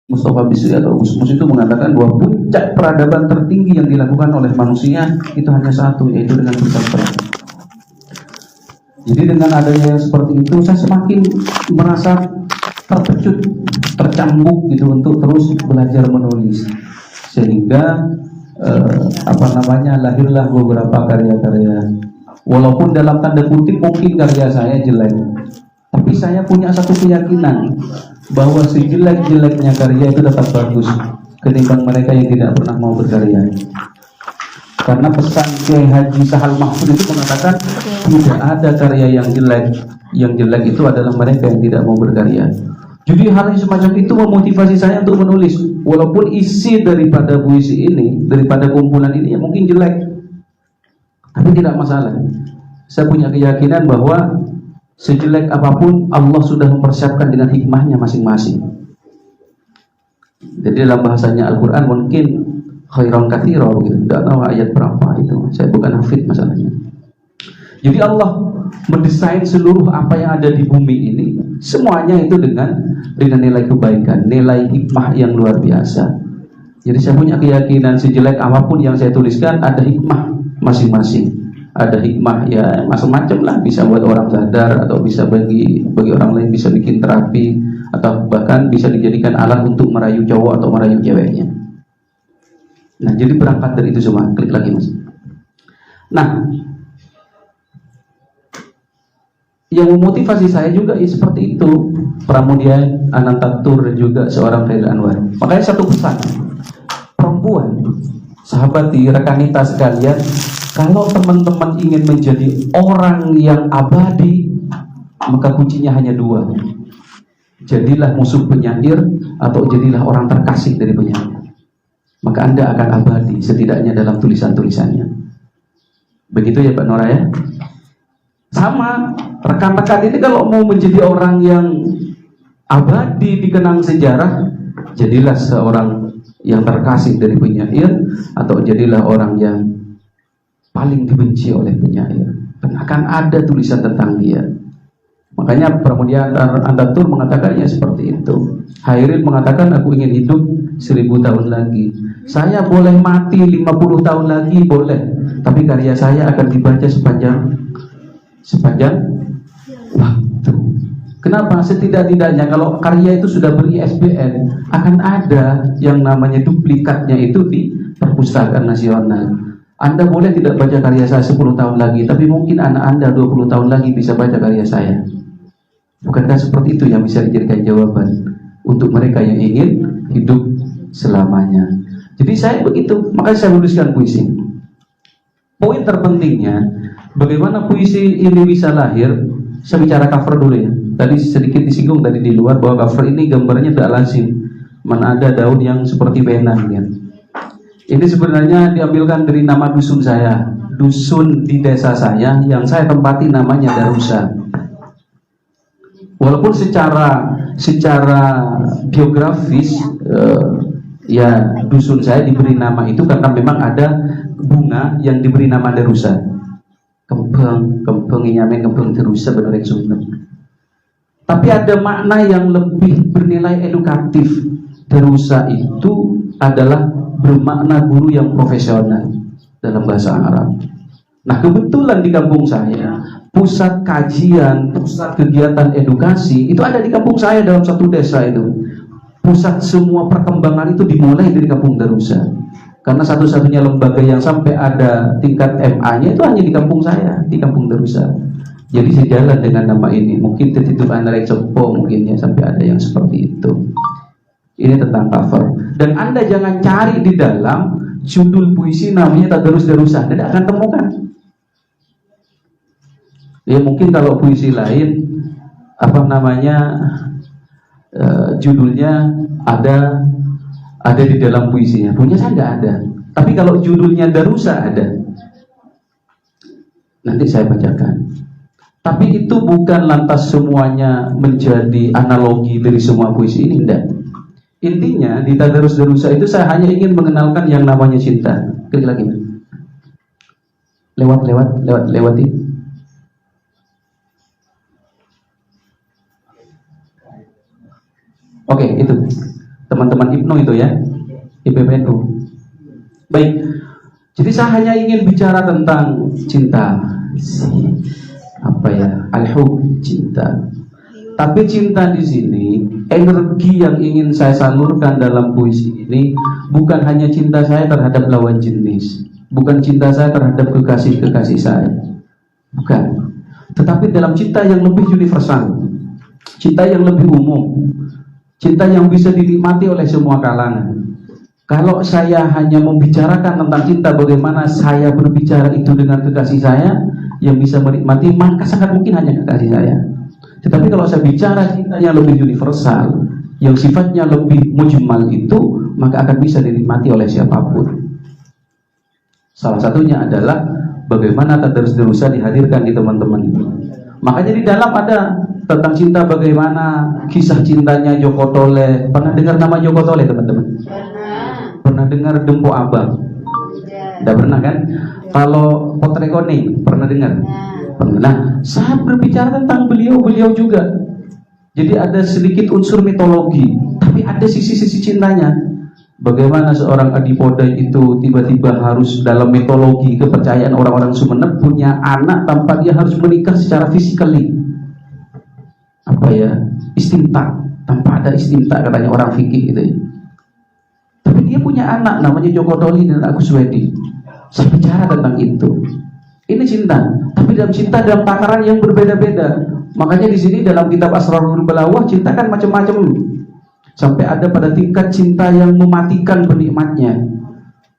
Mustafa Bisri atau Gus Mus itu mengatakan bahwa puncak peradaban tertinggi yang dilakukan oleh manusia itu hanya satu, yaitu dengan bersabar. Jadi dengan adanya yang seperti itu, saya semakin merasa terpecut, tercambuk gitu untuk terus belajar menulis, sehingga lahirlah beberapa karya-karya. Walaupun dalam tanda kutip mungkin karya saya jelek, tapi saya punya satu keyakinan bahwa sejelek-jeleknya karya itu tetap bagus ketimbang mereka yang tidak pernah mau berkarya. Karena pesan Kiai Haji Sahal Mahfud itu mengatakan tidak ada karya yang jelek. Yang jelek itu adalah mereka yang tidak mau berkarya. Jadi hal yang semacam itu memotivasi saya untuk menulis. Walaupun isi daripada puisi ini, daripada kumpulan ini ya mungkin jelek, tapi tidak masalah. Saya punya keyakinan bahwa sejelek apapun Allah sudah mempersiapkan dengan hikmahnya masing-masing. Jadi dalam bahasanya Al-Quran mungkin khairan katsira begitu. Tidak tahu ayat berapa itu. Saya bukan hafid masalahnya. Jadi Allah mendesain seluruh apa yang ada di bumi ini, semuanya itu dengan nilai kebaikan, nilai hikmah yang luar biasa. Jadi saya punya keyakinan sejelek apapun yang saya tuliskan ada hikmah masing-masing. Ada hikmah ya macam-macam lah, bisa buat orang sadar, atau bisa bagi orang lain, bisa bikin terapi, atau bahkan bisa dijadikan alat untuk merayu cowok atau merayu ceweknya. Nah, jadi berangkat dari itu semua. Klik lagi mas. Nah, yang memotivasi saya juga ya seperti itu, Pramudia Anantatur dan juga seorang Khairil Anwar. Makanya satu pesan, perempuan, sahabati, rekanita sekalian, kalau teman-teman ingin menjadi orang yang abadi, maka kuncinya hanya dua. Jadilah musuh penyair atau jadilah orang terkasih dari penyair. Maka Anda akan abadi, setidaknya dalam tulisan-tulisannya. Begitu ya Pak Nora ya? Sama, rekan-rekan ini kalau mau menjadi orang yang abadi dikenang sejarah, jadilah seorang yang terkasih dari penyair, atau jadilah orang yang paling dibenci oleh penyair, dan akan ada tulisan tentang dia. Makanya Pramudia Anantatur mengatakannya seperti itu. Hairil mengatakan aku ingin hidup 1000 tahun lagi. Saya boleh mati 50 tahun lagi boleh, tapi karya saya akan dibaca sepanjang waktu. Kenapa? Setidak-tidaknya kalau karya itu sudah ber-ISBN, akan ada yang namanya duplikatnya itu di Perpustakaan Nasional. Anda boleh tidak baca karya saya 10 tahun lagi, tapi mungkin anak Anda 20 tahun lagi bisa baca karya saya. Bukankah seperti itu yang bisa dijadikan jawaban untuk mereka yang ingin hidup selamanya? Jadi saya begitu, makanya saya menuliskan puisi. Poin terpentingnya, bagaimana puisi ini bisa lahir. Saya bicara cover dulu ya. Tadi sedikit disinggung tadi di luar bahwa cover ini gambarnya tidak lazim. Mana ada daun yang seperti benan ya. Ini sebenarnya diambilkan dari nama dusun saya, dusun di desa saya yang saya tempati namanya Darussa. Walaupun secara biografis ya dusun saya diberi nama itu karena memang ada bunga yang diberi nama Darussa. Kembang inyame kembang Darussa benar Sunan. Tapi ada makna yang lebih bernilai edukatif. Darussa itu adalah bermakna guru yang profesional dalam bahasa Arab. Nah, kebetulan di kampung saya, pusat kajian, pusat kegiatan edukasi itu ada di kampung saya dalam satu desa itu. Pusat semua perkembangan itu dimulai dari kampung Darussa. Karena satu-satunya lembaga yang sampai ada tingkat MA-nya itu hanya di kampung saya, di kampung Darussa. Jadi sejalan dengan nama ini. Mungkin titip Andrei Cepo mungkin ya, sampai ada yang seperti itu. Ini tentang cover. Dan Anda jangan cari di dalam judul puisi namanya Tadarus Darussa, tidak akan temukan. Ya mungkin kalau puisi lain judulnya ada di dalam puisinya. Punya saya nggak ada. Tapi kalau judulnya Darussa ada. Nanti saya bacakan. Tapi itu bukan lantas semuanya menjadi analogi dari semua puisi ini, enggak. Intinya di Tadarus Darussa itu saya hanya ingin mengenalkan yang namanya cinta. Klik lagi. Lewati. Oke, itu. teman-teman Ibnu itu ya, IPPNU. Baik, jadi saya hanya ingin bicara tentang cinta, apa ya, al-hub, cinta. Tapi cinta di sini, energi yang ingin saya salurkan dalam puisi ini bukan hanya cinta saya terhadap lawan jenis, bukan cinta saya terhadap kekasih-kekasih saya, bukan. Tetapi dalam cinta yang lebih universal, cinta yang lebih umum, cinta yang bisa dinikmati oleh semua kalangan. Kalau saya hanya membicarakan tentang cinta, bagaimana saya berbicara itu dengan kekasih saya yang bisa menikmati, maka sangat mungkin hanya kekasih saya. Tetapi kalau saya bicara cinta yang lebih universal, yang sifatnya lebih mujmal itu, maka akan bisa dinikmati oleh siapapun. Salah satunya adalah bagaimana tadarus durusa dihadirkan di teman-teman ini. Makanya di dalam ada tentang cinta, bagaimana kisah cintanya Joko Tole. Pernah dengar nama Joko Tole, teman-teman? Pernah dengar Dempo Abang? Tidak pernah kan? Kalau Potret Koning, pernah dengar? Pernah. Nah, saya berbicara tentang beliau juga. Jadi ada sedikit unsur mitologi, tapi ada sisi-sisi cintanya. Bagaimana seorang Adipodai itu tiba-tiba harus dalam mitologi kepercayaan orang-orang Sumeneb punya anak tanpa dia harus menikah secara fisikali. Apa ya? Istimta, tanpa ada istimta katanya orang fikih gitu ya. Tapi dia punya anak namanya Joko Toli dan Agus Wedi. Saya bicara tentang itu. Ini cinta, tapi dalam cinta dalam takaran yang berbeda-beda. Makanya di sini dalam kitab Asrarul Balawah cinta kan macam-macam. Sampai ada pada tingkat cinta yang mematikan penikmatnya.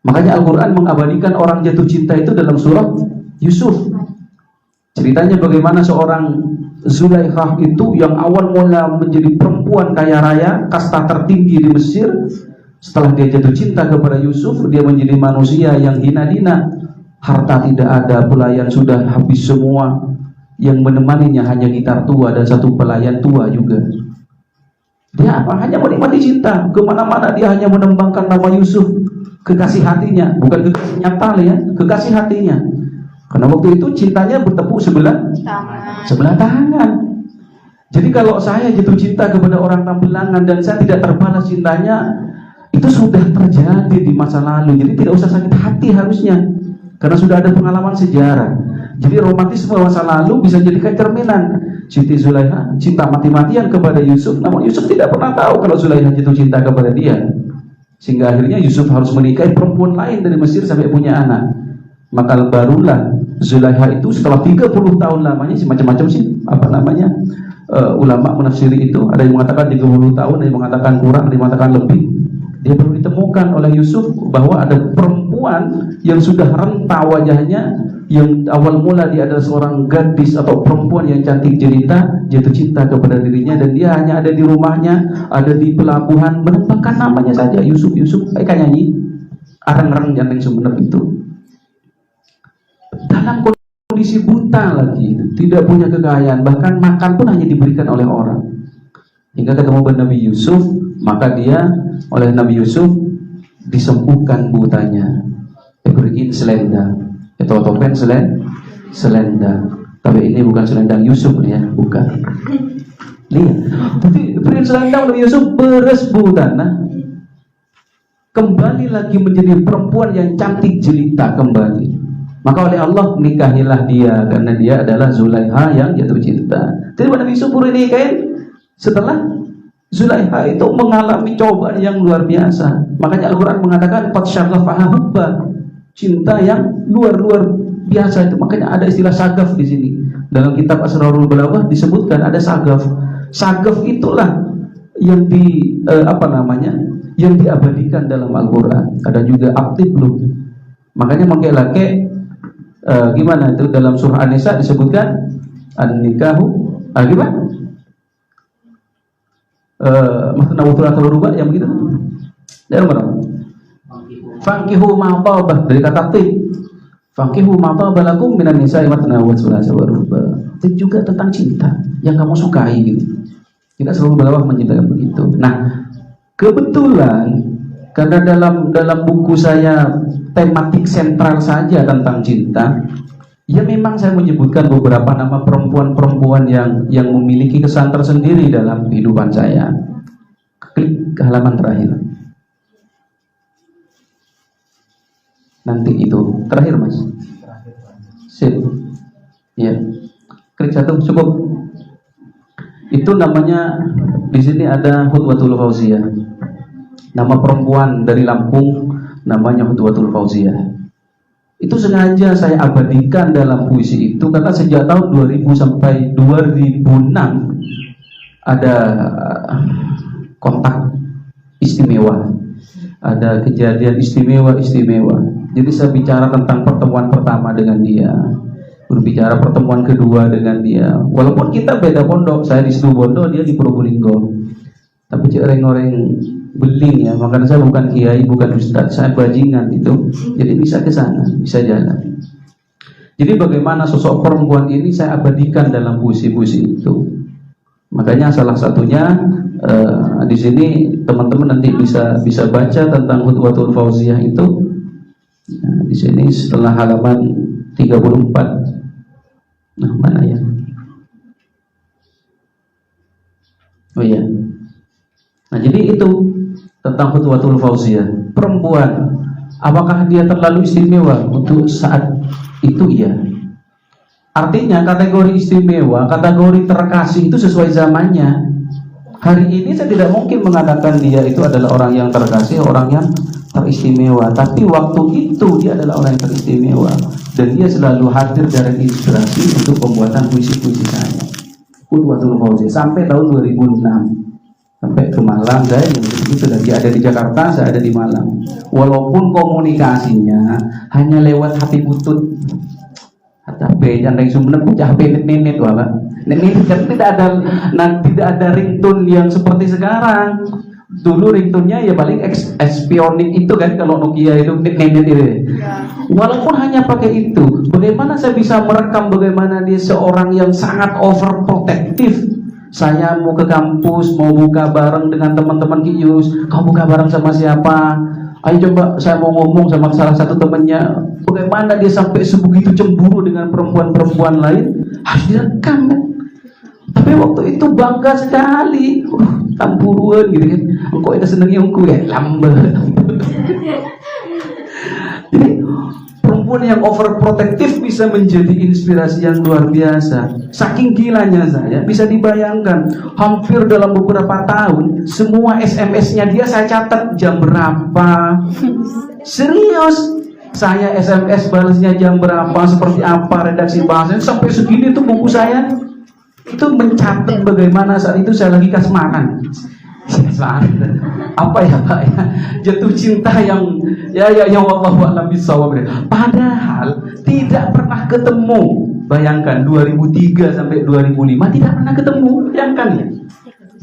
Makanya Al-Quran mengabadikan orang jatuh cinta itu dalam surah Yusuf. Ceritanya bagaimana seorang Zulaikha itu yang awal mula menjadi perempuan kaya raya, kasta tertinggi di Mesir. Setelah dia jatuh cinta kepada Yusuf, dia menjadi manusia yang hina-dina. Harta tidak ada, pelayan sudah habis semua. Yang menemaninya hanya gitar tua dan satu pelayan tua juga. Dia apa? Hanya menikmati cinta. Kemana-mana dia hanya menembangkan nama Yusuf, kekasih hatinya. Bukan kekasih nyata ya, kekasih hatinya. Karena waktu itu cintanya bertepuk sebelah tangan. Jadi kalau saya jatuh cinta kepada orang Tambelangan dan saya tidak terbalas cintanya, itu sudah terjadi di masa lalu. Jadi tidak usah sakit hati harusnya, karena sudah ada pengalaman sejarah. Jadi romantisme masa lalu bisa jadikan cerminan. Siti Zulaikha cinta mati-matian kepada Yusuf, namun Yusuf tidak pernah tahu kalau Zulaikha jatuh cinta kepada dia. Sehingga akhirnya Yusuf harus menikahi perempuan lain dari Mesir sampai punya anak. Maka barulah Zulaikha itu setelah 30 tahun lamanya, macam-macam sih ulama menafsiri itu. Ada yang mengatakan 30 tahun, ada yang mengatakan kurang, ada yang mengatakan lebih. Dia baru ditemukan oleh Yusuf bahwa ada perempuan yang sudah renta wajahnya, yang awal mula dia adalah seorang gadis atau perempuan yang cantik jelita, jatuh cinta kepada dirinya, dan dia hanya ada di rumahnya, ada di pelabuhan, menembangkan namanya saja, Yusuf, kayak nyanyi arang-arang janteng Sumeneb itu. Dalam kondisi buta lagi, tidak punya kekayaan, bahkan makan pun hanya diberikan oleh orang. Hingga ketemu Nabi Yusuf, maka dia oleh Nabi Yusuf disembuhkan butanya. Diberikan selendang, itu topen selendang. Tapi ini bukan selendang Yusuf ya, bukan. Lihat, diberikan selendang Nabi Yusuf beres butana. Kembali lagi menjadi perempuan yang cantik jelita kembali. Maka oleh Allah nikahilah dia, karena dia adalah Zulaikha yang jatuh cinta. Jadi Nabi Yusuf nikahin setelah Zulaikha itu mengalami cobaan yang luar biasa. Makanya Al-Quran mengatakan fatsyaghafaha hubba, cinta yang luar biasa itu. Makanya ada istilah sagaf di sini. Dalam kitab Asrarul Balawah disebutkan ada sagaf. Sagaf itulah yang yang diabadikan dalam Al-Quran. Ada juga aktiblu. Makanya mengkelake gimana itu dalam surah An-Nisa disebutkan an-nikahu gimana? Maksudnya wutulah rubah yang begitu. Dari mana? Fankihu ma tabah, dari kata tib. Fankihu ma tabah lakum minan nisa'i matna wa thulatha wa ruba. Itu juga tentang cinta yang kamu sukai gitu. Tidak selalu Balawah menyebutkan begitu. Nah, kebetulan karena dalam buku saya tematik sentral saja tentang cinta, ya memang saya menyebutkan beberapa nama perempuan-perempuan yang memiliki kesan tersendiri dalam kehidupan saya. Klik ke halaman terakhir. Nanti itu terakhir mas. Sip. Ya. Klik satu cukup. Itu namanya di sini ada Hudwatul Fauziyah. Nama perempuan dari Lampung namanya Hudwatul Fauziyah. Itu sengaja saya abadikan dalam puisi itu karena sejak tahun 2000 sampai 2006 ada kontak istimewa, ada kejadian istimewa. Jadi saya bicara tentang pertemuan pertama dengan dia, berbicara pertemuan kedua dengan dia. Walaupun kita beda pondok, saya di Situbondo, dia di Probolinggo, tapi orang-orang beling ya, makanya saya bukan kiai, bukan ustadz, saya bajingan itu, jadi bisa ke sana, bisa jalan. Jadi bagaimana sosok perempuan ini saya abadikan dalam puisi-puisi itu. Makanya salah satunya di sini teman-teman nanti bisa baca tentang Hudwatul Fauziyah itu. Nah, di sini setelah halaman 34. Nah, mana ya? Oh iya. Nah, jadi itu tentang Hudwatul Fauziyah. Perempuan, apakah dia terlalu istimewa untuk saat itu? Iya. Artinya kategori istimewa, kategori terkasih itu sesuai zamannya. Hari ini saya tidak mungkin mengatakan dia itu adalah orang yang terkasih, orang yang teristimewa. Tapi waktu itu dia adalah orang yang teristimewa, dan dia selalu hadir dari inspirasi untuk pembuatan puisi-puisi saya. Hudwatul Fauziyah sampai tahun 2006. Sampai ke Malang, saya itu lagi ada di Jakarta, saya ada di Malang. Walaupun komunikasinya hanya lewat HP butut, HP yang dari Sumenep, HP nenek wala. Nenek kan tidak ada ringtone yang seperti sekarang. Dulu ringtone-nya ya paling espionik itu kan, kalau Nokia itu nenek itu. Walaupun hanya pakai itu, bagaimana saya bisa merekam bagaimana dia seorang yang sangat overprotective. Saya mau ke kampus, mau buka bareng dengan teman-teman Kius. Kau buka bareng sama siapa? Ayo coba, saya mau ngomong sama salah satu temannya. Bagaimana dia sampai sebegitu cemburu dengan perempuan-perempuan lain? Harus direkam kan? Tapi waktu itu bangga sekali. Tampuruan gitu kan. Engkau itu senengnya engkau ya, lambat. Jadi perempuan yang overprotective bisa menjadi inspirasi yang luar biasa. Saking gilanya saya, bisa dibayangkan hampir dalam beberapa tahun semua SMS-nya dia saya catat jam berapa. Serius, saya SMS balasnya jam berapa, seperti apa, redaksi bahasanya, sampai segini tuh buku saya itu mencatat bagaimana saat itu saya lagi kasmaran. Apa ya Pak ya, jatuh cinta yang wallahu a'lam bishawab. Padahal tidak pernah ketemu. Bayangkan 2003 sampai 2005 tidak pernah ketemu. Bayangkan ya.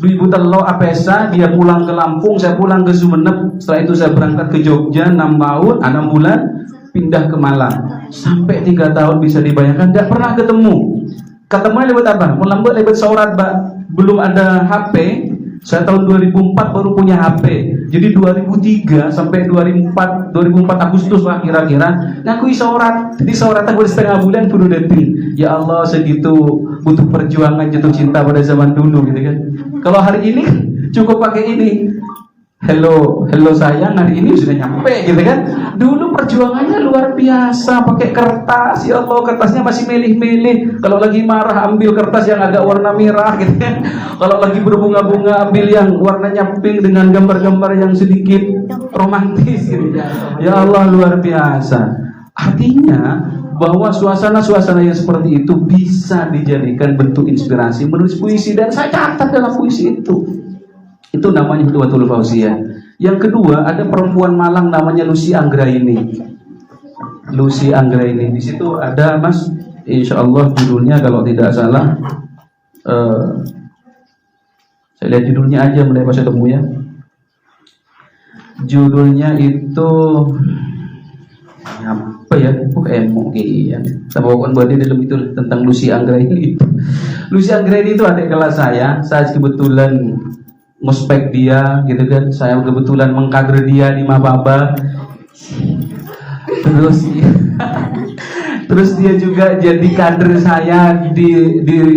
2000 telo apesa, dia pulang ke Lampung, saya pulang ke Sumenep. Setelah itu saya berangkat ke Jogja 6 tahun, 6 bulan, pindah ke Malang. Sampai 3 tahun bisa dibayangkan tidak pernah ketemu. Ketemunya lewat apa? Melambat lewat surat, Pak. Belum ada HP. Saya tahun 2004 baru punya HP. Jadi 2003 sampai 2004 Agustus lah kira-kira ngakui surat. Jadi surat aku setengah bulan kudu detik. Ya Allah, segitu butuh perjuangan jatuh cinta pada zaman dulu gitu kan. Kalau hari ini cukup pakai ini. Hello sayang, hari ini sudah nyampe gitu kan. Dulu perjuangannya luar biasa, pakai kertas. Ya Allah, kertasnya masih milih-milih. Kalau lagi marah ambil kertas yang agak warna merah gitu kan. Kalau lagi berbunga-bunga ambil yang warnanya pink dengan gambar-gambar yang sedikit romantis gitu. Ya Allah, luar biasa. Artinya bahwa suasana-suasana yang seperti itu bisa dijadikan bentuk inspirasi menulis puisi, dan saya catat dalam puisi itu. Itu namanya Hudwatul Fauziyah. Yang kedua, ada perempuan Malang namanya Lucy Anggraini. Lucy Anggraini. Di situ ada Mas, insya Allah judulnya kalau tidak salah. Saya lihat judulnya aja mulai pas ketemu ya. Judulnya itu apa ya? Mungkin saya bawakan buat dia dalam itu tentang Lucy Anggraini. Lucy Anggraini itu adik kelas saya. Saya kebetulan ngospek dia gitu kan, saya kebetulan mengkader dia di Mababa. Terus Terus dia juga jadi kader saya di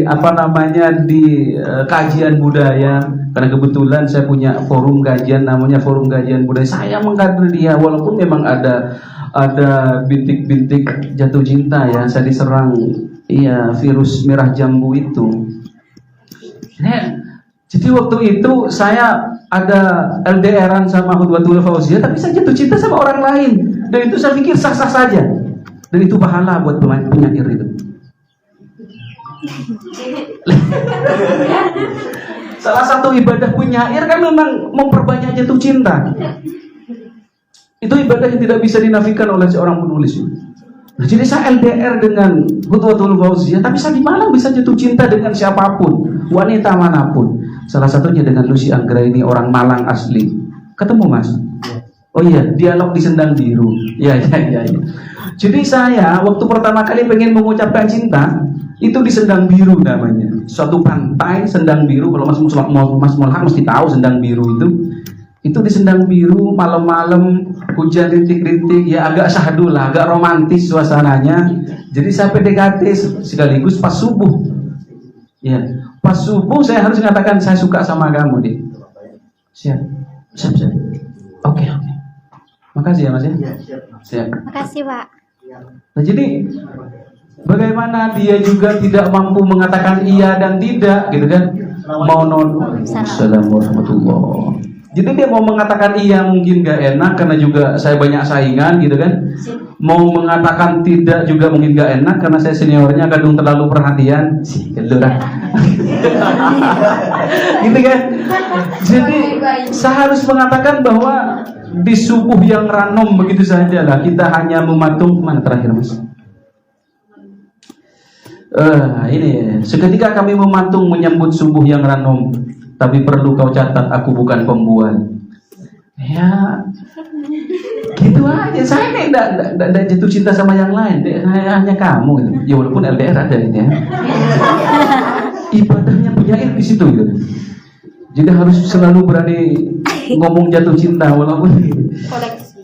apa namanya di kajian budaya, karena kebetulan saya punya forum kajian namanya Forum Kajian Budaya. Saya mengkader dia walaupun memang ada bintik-bintik jatuh cinta ya. Saya diserang virus merah jambu itu. Jadi waktu itu saya ada LDR-an sama Khutbatul Fauziyah, tapi saya jatuh cinta sama orang lain, dan itu saya pikir sah-sah saja, dan itu pahala buat penyair itu. Salah satu ibadah penyair kan memang memperbanyak jatuh cinta. Itu ibadah yang tidak bisa dinafikan oleh seorang penulis. Nah, jadi saya LDR dengan Khutbatul Fauziyah, tapi saya di Malang bisa jatuh cinta dengan siapapun, wanita manapun. Salah satunya dengan Lucy Anggra ini, orang Malang asli. Ketemu Mas? Oh iya, dialog di Sendang Biru. Ya. Jadi saya waktu pertama kali pengen mengucapkan cinta itu di Sendang Biru namanya. Suatu pantai Sendang Biru. Kalau Mas Mulham mesti tahu Sendang Biru itu di Sendang Biru, malam-malam hujan rintik-rintik, ya agak syahdu lah, agak romantis suasananya. Jadi saya PDKT sekaligus pas subuh. Ya, pas subuh saya harus mengatakan saya suka sama kamu deh. Siap. Oke. Makasih ya Mas ya. Siap. Makasih Pak. Nah, jadi bagaimana dia juga tidak mampu mengatakan iya dan tidak, gitu kan? Assalamualaikum warahmatullahi. Jadi dia mau mengatakan iya mungkin gak enak karena juga saya banyak saingan, gitu kan? Mau mengatakan tidak juga mungkin gak enak karena saya seniornya kadang terlalu perhatian. Gitu kan? Jadi saya harus mengatakan bahwa di subuh yang ranom begitu saja lah, kita hanya mematung. Mana terakhir Mas? Ini seketika kami mematung menyambut subuh yang ranom. Tapi perlu kau catat, aku bukan pembual. Ya, gitu aja. Saya nih tidak jatuh cinta sama yang lain. Hanya kamu gitu. Ya walaupun LDR ada ini ya. Ibadahnya penyair di situ gitu. Jadi harus selalu berani ngomong jatuh cinta walaupun koleksi.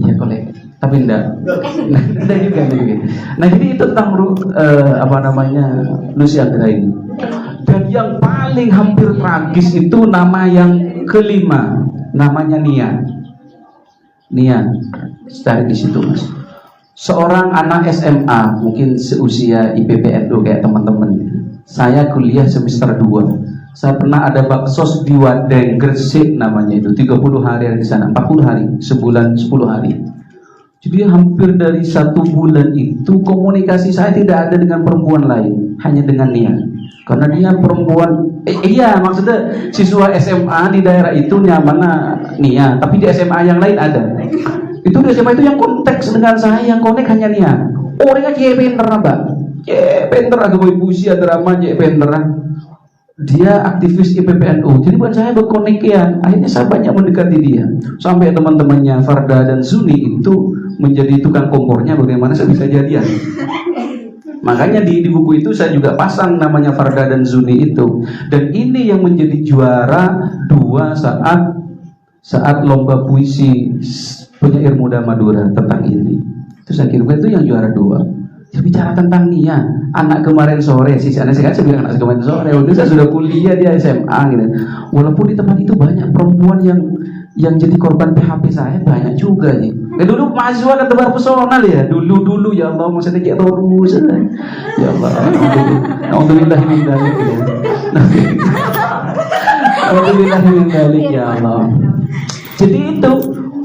Iya koleksi. Tapi enggak juga. Nah jadi itu tentang Lucy Anggra ini. Dan yang paling hampir tragis itu nama yang kelima, namanya Nia. Cari di situ Mas. Seorang anak SMA, mungkin seusia IPPNU kayak teman-teman. Saya kuliah semester 2. Saya pernah ada baksos di Wadeng Gresik namanya itu, 30 hari di sana, 40 hari, sebulan 10 hari. Jadi hampir dari 1 bulan itu komunikasi saya tidak ada dengan perempuan lain, hanya dengan Nia. Karena dia perempuan, maksudnya siswa SMA di daerah itu nyamannya Nia, tapi di SMA yang lain ada. Itu di SMA itu yang konteks dengan saya, yang konek hanya Nia. Orangnya pinter Mbak, pinter agak boy puisi drama pinter. Dia aktivis IPPNU, jadi buat saya berkonekian. Akhirnya saya banyak mendekati dia, sampai teman-temannya Farda dan Zuni itu menjadi tukang kompornya. Bagaimana saya bisa jadian? Makanya di buku itu saya juga pasang namanya Farda dan Zuni itu. Dan ini yang menjadi juara 2 saat lomba puisi penyair muda Madura tentang ini. Itu saya kira itu yang juara 2. Saya bicara tentang Nia, anak kemarin sore, saya bilang anak kemarin sore. Udah saya sudah kuliah di SMA gitu. Walaupun di tempat itu banyak perempuan yang jadi korban PHP saya banyak juga nih. Dulu mahasiswa kan tebar personal ya, dulu ya Allah maksudnya kayak terus ya Allah. Alhamdulillah min dzalik ya. Alhamdulillah min dzalik ya Allah. Jadi itu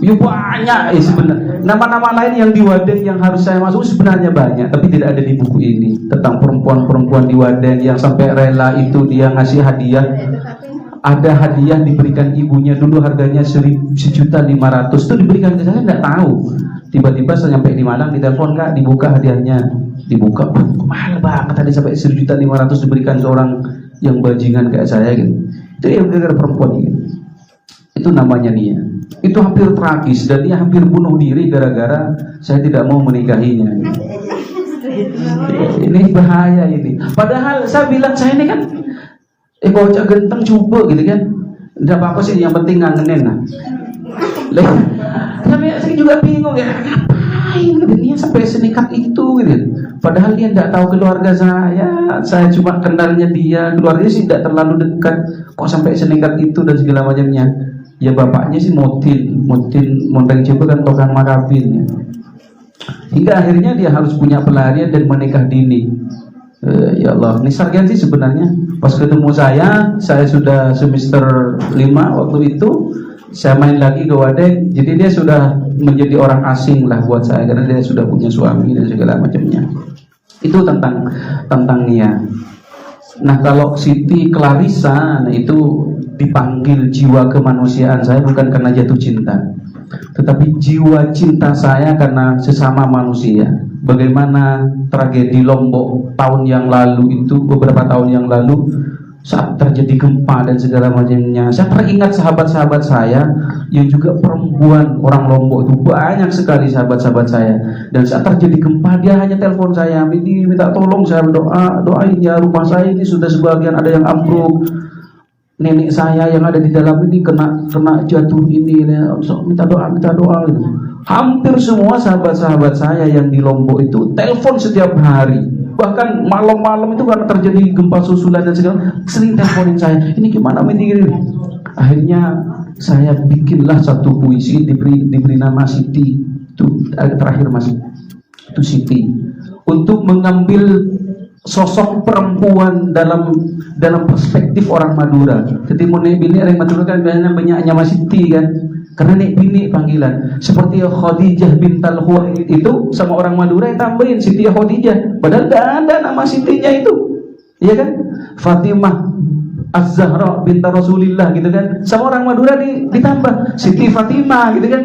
banyak sebenarnya. Nama-nama lain yang di Wadeng yang harus saya masuk sebenarnya banyak, tapi tidak ada di buku ini. Tentang perempuan-perempuan di Wadeng yang sampai rela itu dia ngasih hadiah. Ada hadiah diberikan ibunya dulu harganya 1.500.000 itu diberikan ke saya, nggak tahu. Tiba-tiba saya sampai di Malang, ditelepon Kak, dibuka hadiahnya, dibuka, mahal banget tadi sampai 1.500.000 diberikan seorang yang bajingan kayak saya gitu. Itu yang gara-gara perempuan gitu. Itu namanya Nia. Itu hampir tragis dan dia hampir bunuh diri gara-gara saya tidak mau menikahinya. Ini bahaya ini. Padahal saya bilang saya ini kan bocah genteng coba gitu kan. Tidak apa-apa sih, yang penting ngangenin lah. Tapi saya juga bingung ya, ngapain dia Artinya sampai senekat itu gitu. Padahal dia tidak tahu keluarga saya cuma kenalnya dia, keluarganya sih tidak terlalu dekat. Kok sampai senekat itu dan segala macamnya. Ya bapaknya sih Motin coba kan tukang marabin ya. Hingga akhirnya dia harus punya pelarian dan menikah dini. Ya Allah, ini sargen sih sebenarnya. Pas ketemu saya sudah semester 5 waktu itu. Saya main lagi ke Wadeng, jadi dia sudah menjadi orang asing lah buat saya karena dia sudah punya suami dan segala macamnya. Itu tentang Nia. Nah kalau Siti Clarissa, nah itu dipanggil jiwa kemanusiaan saya bukan karena jatuh cinta, tetapi jiwa cinta saya karena sesama manusia. Bagaimana tragedi Lombok tahun yang lalu itu, beberapa tahun yang lalu, saat terjadi gempa dan segala macamnya, saya teringat sahabat-sahabat saya yang juga perempuan orang Lombok itu banyak sekali sahabat-sahabat saya. Dan saat terjadi gempa dia hanya telepon saya, minta tolong saya doain ya, rumah saya ini sudah sebagian ada yang ambruk, nenek saya yang ada di dalam ini kena jatuh ini, minta doa gitu. Hampir semua sahabat-sahabat saya yang di Lombok itu telepon setiap hari. Bahkan malam-malam itu karena terjadi gempa susulan dan segala, sering teleponin saya, ini gimana ini. Akhirnya saya bikinlah satu puisi, diberi nama Siti. Itu terakhir Mas, itu Siti, untuk mengambil sosok perempuan dalam perspektif orang Madura. Jadi mau nek bini orang Madura kan biasanya banyaknya Mas Siti kan, karena nek bini panggilan. Seperti Khadijah bintal Khuwailid itu sama orang Madura yang tambahin Siti Khadijah, padahal tidak ada nama Sitinya itu, iya kan? Fatimah Az-Zahra bintar Rasulillah gitu kan, sama orang Madura ditambah Siti Fatimah gitu kan.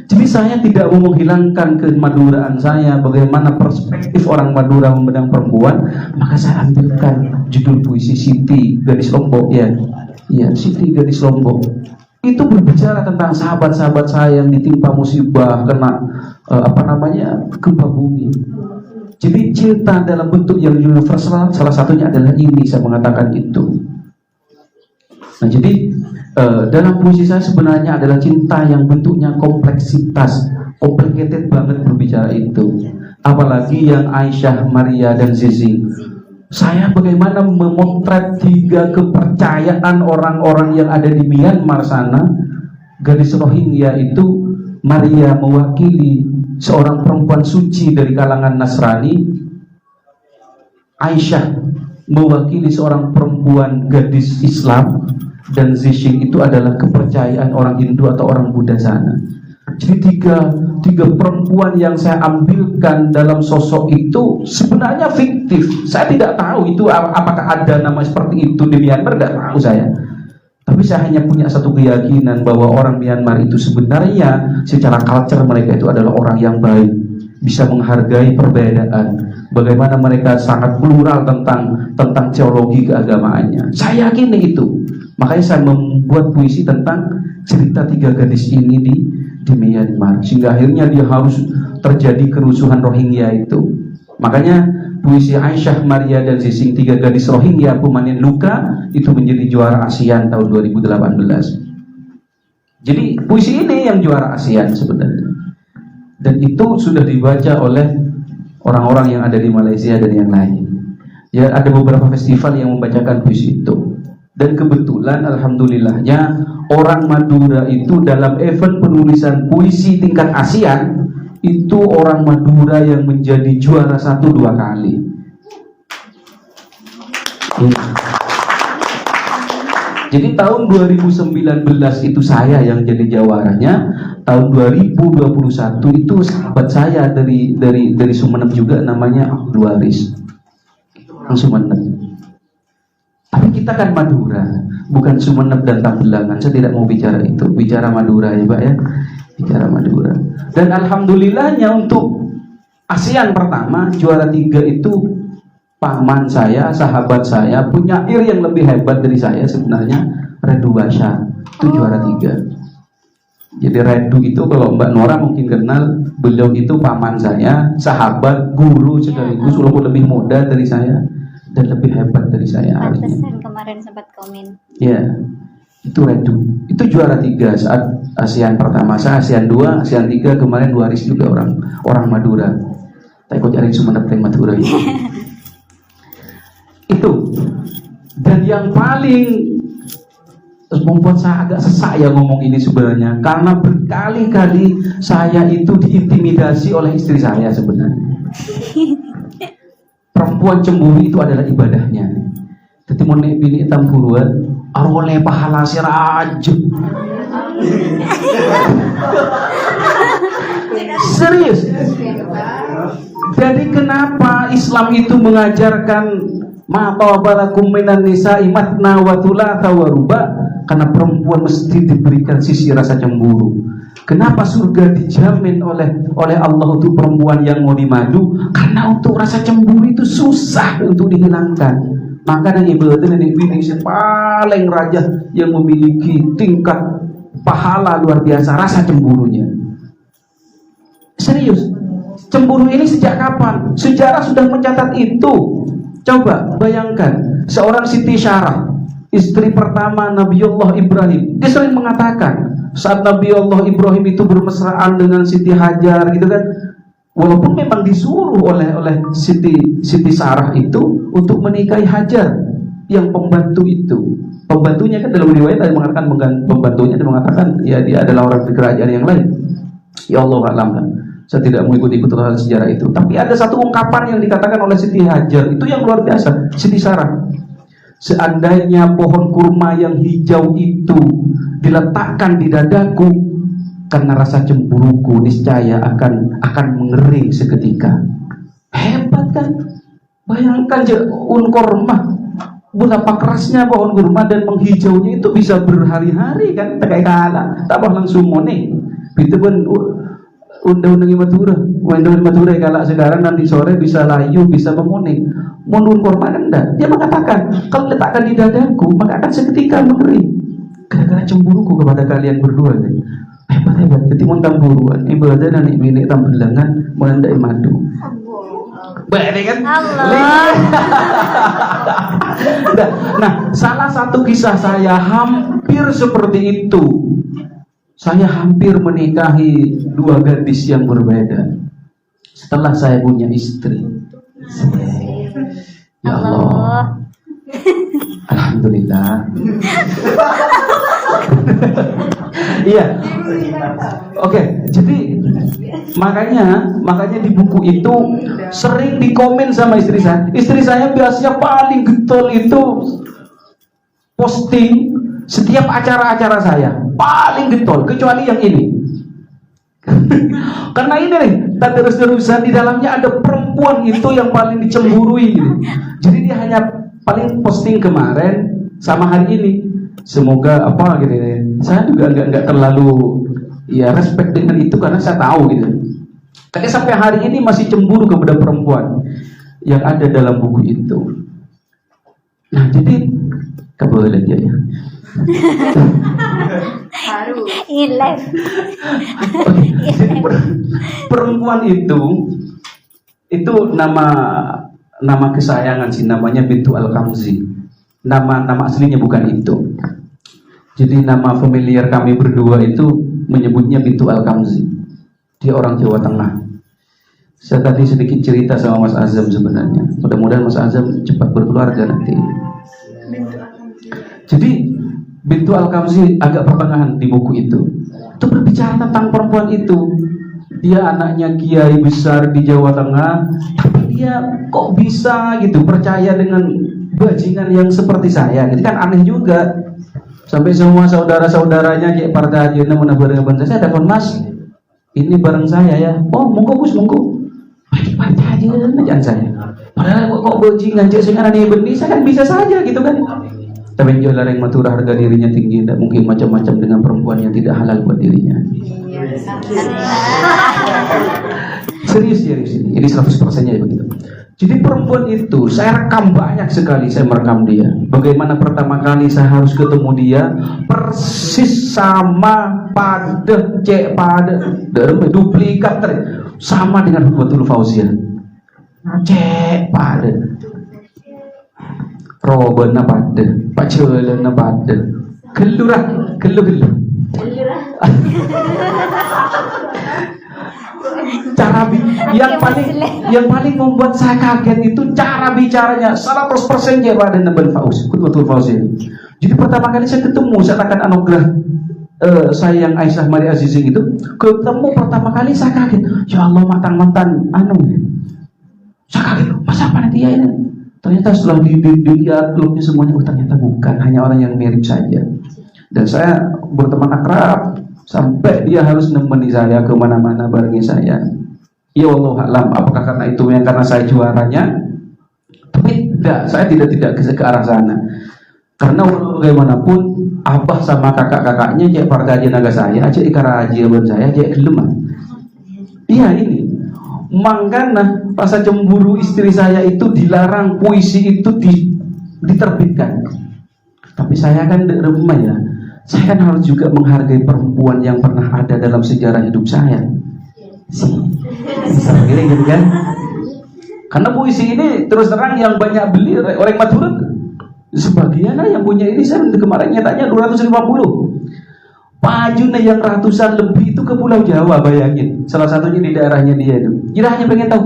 Jadi saya tidak mau menghilangkan kemaduraan saya, bagaimana perspektif orang Madura memandang perempuan, maka saya ambilkan judul puisi Siti Gadis Lombok ya, Siti Gadis Lombok. Itu berbicara tentang sahabat-sahabat saya yang ditimpa musibah, kena gempa bumi. Jadi cinta dalam bentuk yang universal, salah satunya adalah ini, saya mengatakan itu. Nah jadi dalam puisi saya sebenarnya adalah cinta yang bentuknya kompleksitas, complicated banget berbicara itu. Apalagi yang Aisyah, Maria, dan Zizi. Saya bagaimana memotret 3 kepercayaan orang-orang yang ada di Myanmar sana. Gadis Rohingya itu, Maria mewakili seorang perempuan suci dari kalangan Nasrani, Aisyah mewakili seorang perempuan gadis Islam, dan Zishing itu adalah kepercayaan orang Hindu atau orang Buddha sana. Jadi tiga perempuan yang saya ambilkan dalam sosok itu sebenarnya fiktif. Saya tidak tahu itu apakah ada nama seperti itu di Myanmar, tidak tahu saya. Tapi saya hanya punya satu keyakinan bahwa orang Myanmar itu sebenarnya secara culture mereka itu adalah orang yang baik, bisa menghargai perbedaan. Bagaimana mereka sangat plural tentang teologi keagamaannya. Saya yakini itu. Makanya saya membuat puisi tentang cerita 3 gadis ini di Myanmar, sehingga akhirnya dia harus terjadi kerusuhan Rohingya itu. Makanya puisi Aisyah, Maria, dan Zishing 3 gadis Rohingya Pumanin Luka itu menjadi juara ASEAN tahun 2018. Jadi puisi ini yang juara ASEAN sebenarnya. Dan itu sudah dibaca oleh orang-orang yang ada di Malaysia dan yang lain. Ya, ada beberapa festival yang membacakan puisi itu. Dan kebetulan alhamdulillahnya orang Madura itu dalam event penulisan puisi tingkat ASEAN itu orang Madura yang menjadi juara 1-2 kali. Jadi tahun 2019 itu saya yang jadi jawaranya. Tahun 2021 itu sahabat saya dari Sumeneb juga, namanya Abdul Waris, orang Sumeneb. Tapi kita kan Madura, bukan Sumeneb dan Tambelangan. Saya tidak mau bicara itu, bicara Madura ya Pak ya, bicara Madura. Dan alhamdulillahnya untuk ASEAN pertama juara 3 itu paman saya, sahabat saya, punya penyair yang lebih hebat dari saya sebenarnya, Redu Basha, itu juara 3. Jadi Redu itu kalau Mbak Nora mungkin kenal, beliau itu paman saya, sahabat, guru sekaligus, walaupun lebih muda dari saya dan lebih hebat dari saya. Pantesan kemarin sempat komen. Ya, Itu Redu. Itu juara 3 saat ASEAN pertama. Saya ASEAN 2, ASEAN 3, kemarin 2 Haris juga orang Madura. Tak ikut cari Sumenep dan Madura itu. Dan yang paling membuat saya agak sesak ya ngomong ini sebenarnya, karena berkali-kali saya itu diintimidasi oleh istri saya sebenarnya. Perempuan cemburu itu adalah ibadahnya. Jadi mau nek bini tampuruan, oleh pahala siraja. Serius. Jadi kenapa Islam itu mengajarkan ma tawabalakum minan nisa'i matna wa thulatha wa ruba'? Karena perempuan mesti diberikan sisi rasa cemburu. Kenapa surga dijamin oleh Allah untuk perempuan yang mau dimadu? Karena untuk rasa cemburu itu susah untuk dihilangkan. Maka yang ibadah nenek bini paling raja yang memiliki tingkat pahala luar biasa rasa cemburunya. Serius. Cemburu ini sejak kapan? Sejarah sudah mencatat itu. Coba bayangkan seorang Siti Syarah, istri pertama Nabiullah Ibrahim. Dia sering mengatakan saat Nabiullah Ibrahim itu bermesraan dengan Siti Hajar gitu kan, walaupun memang disuruh oleh Siti Sarah itu untuk menikahi Hajar yang pembantu itu. Pembantunya kan dalam riwayat ada mengatakan pembantunya, dia mengatakan ya dia adalah orang di kerajaan yang lain. Ya Allah alam kan. Saya tidak mengikuti hal sejarah itu. Tapi ada satu ungkapan yang dikatakan oleh Siti Hajar itu yang luar biasa. Siti Sarah, seandainya pohon kurma yang hijau itu diletakkan di dadaku, karena rasa cemburuku niscaya akan mengering seketika. Hebat kan? Bayangkan kurma, betapa kerasnya pohon kurma dan menghijaunya itu bisa berhari-hari kan? Kayak kalah, tak langsung mone. Itu pun undang-undang Madura kalau sekarang nanti sore bisa layu, bisa menguning. Mundur korma kan enggak. Dia mengatakan kalau letakkan di dadaku maka akan seketika mengering. Gara-gara cemburuku kepada kalian berdua. Hebat. Jadi mau tamburuan ibadah dan bini tambelangan menandai madu. Baik kan? Nah, salah satu kisah saya hampir seperti itu. Saya hampir menikahi 2 gadis yang berbeda setelah saya punya istri. Ya Allah, alhamdulillah. Iya. Oke, jadi makanya di buku itu sering dikomen sama istri saya. Istri saya biasanya paling getol itu posting setiap acara-acara saya, paling getol, kecuali yang ini. Karena ini nih, tak terus-terusan di dalamnya ada perempuan itu yang paling dicemburui gitu. Jadi dia hanya paling posting kemarin sama hari ini. Semoga apa gitu ya. Saya juga enggak terlalu ya respect dengan itu karena saya tahu gitu. Tapi sampai hari ini masih cemburu kepada perempuan yang ada dalam buku itu. Nah, jadi keboleh aja ya. Perempuan itu nama kesayangan sih, namanya Bintu Al-Kamzi. Nama aslinya bukan itu. Jadi nama familiar kami berdua itu menyebutnya Bintu Al-Kamzi. Dia orang Jawa Tengah. Saya tadi sedikit cerita sama Mas Azam sebenarnya. Mudah-mudahan Mas Azam cepat berkeluarga nanti. Jadi Bintu Al-Kamzi agak pertengahan di buku itu. Itu berbicara tentang perempuan itu. Dia anaknya kiai besar di Jawa Tengah, tapi dia kok bisa gitu percaya dengan bajingan yang seperti saya. Jadi kan aneh juga. Sampai semua saudara-saudaranya kayak para haji mana bareng saya telepon, Mas, ini bareng saya ya. Oh, monggo Gus, monggo. Para haji jangan saya. Padahal kok bajingan cek sing anane benih, saya kan bisa saja gitu kan. Tapi jual yang maturah harga dirinya tinggi, tidak mungkin macam-macam dengan perempuan yang tidak halal buat dirinya. Serius ini 100%-nya ya begitu. Jadi perempuan itu saya rekam banyak sekali, saya merekam dia. Bagaimana pertama kali saya harus ketemu dia, persis sama pada duplikat sama dengan Hutbatul Fauzia. Cek pada Robena pada, Pak Celena pada, Gelurah, gelu. Yang paling membuat saya kaget itu cara bicaranya 100% dia pada Nabil Fauz. Betul Fauz ini. Jadi pertama kali saya ketemu, saya akan anugerah saya yang Aisyah Maria Azizi itu, ketemu pertama kali saya kaget. Ya Allah, mantan saya kaget, masa panitia ini? Ternyata setelah dilihat klubnya semuanya, ternyata bukan, hanya orang yang mirip saja. Dan saya berteman akrab sampai dia harus nemeni saya kemana-mana barengi saya. Ya Allah alam, apakah karena itu yang karena saya juaranya? Tapi tidak, saya tidak ke arah sana. Karena bagaimanapun abah sama kakak-kakaknya cek partai aja naga saya, cek ikara aja buat saya, cek gelem. Iya ini. Mangkana rasa cemburu istri saya itu dilarang puisi itu diterbitkan. Tapi saya kan di rumah ya, saya kan harus juga menghargai perempuan yang pernah ada dalam sejarah hidup saya. Gitu kan? Karena puisi ini terus terang yang banyak beli orang Madura, sebagian yang punya ini saya kemarin nyatanya 250. Pajunya yang ratusan lebih itu ke Pulau Jawa, bayangin. Salah satunya di daerahnya dia itu. Kita hanya pengen tahu,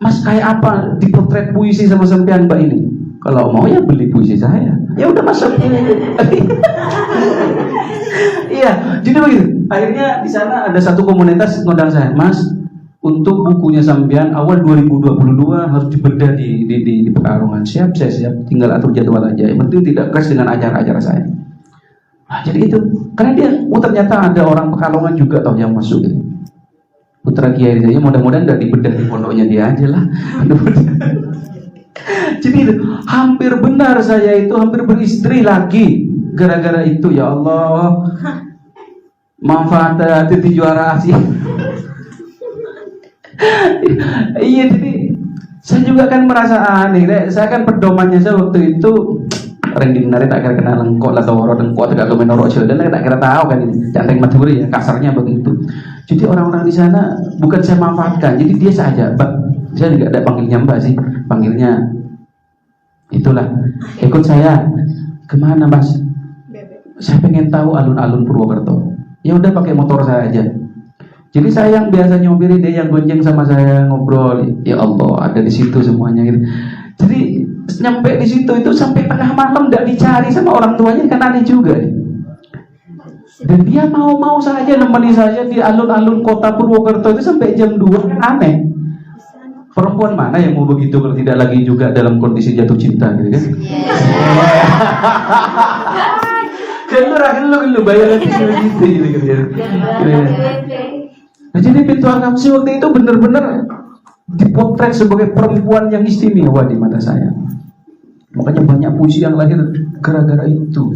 Mas kayak apa dipotret puisi sama sampean Mbak ini? Kalau mau ya beli puisi saya. Ya udah masuk. Iya, jadi begitu. Akhirnya di sana ada satu komunitas ngundang saya, Mas, untuk bukunya sampean awal 2022 harus dibedah di Pekalongan. Siap, saya siap. Tinggal atur jadwal aja. Yang penting tidak crash dengan acara-acara saya. Nah, jadi itu, karena dia, ternyata ada orang Pekalongan juga toh yang masuk gitu. Putra Kiai saya, mudah-mudahan nggak dibedah di pondoknya dia aja lah. Jadi itu, hampir benar saya itu hampir beristri lagi gara-gara itu. Ya Allah, manfaat itu juara Asia. Iya, jadi saya juga kan merasa aneh. Saya kan pedomannya saya waktu itu rending nari tak kira kenal lengkok lah tawaro dengkok tak kira menoro dan tak kira tahu kan ini cantik maturi ya, kasarnya begitu. Jadi orang-orang di sana bukan saya manfaatkan, jadi dia saja. Saya juga ada panggilnya Mbak sih, panggilnya itulah. Ikut saya kemana Mas? Saya pengen tahu alun-alun Purwokerto. Ya udah pakai motor saya aja. Jadi saya yang biasa nyopiri, dia yang gonceng sama saya ngobrol. Ya Allah, ada di situ semuanya gitu. Jadi nyampe di situ itu sampai tengah malam tidak dicari sama orang tuanya, kan aneh juga. Dan dia mau saja nemeni saya di alun-alun kota Purwokerto itu sampai jam 2, kan aneh. Perempuan mana yang mau begitu kalau tidak lagi juga dalam kondisi jatuh cinta gitu kan? Kalau bayangan gitu gitu. Nah, jadi Bintu Al-Kamsi waktu itu benar-benar dipotret sebagai perempuan yang istimewa di mata saya. Makanya banyak puisi yang lahir gara-gara itu.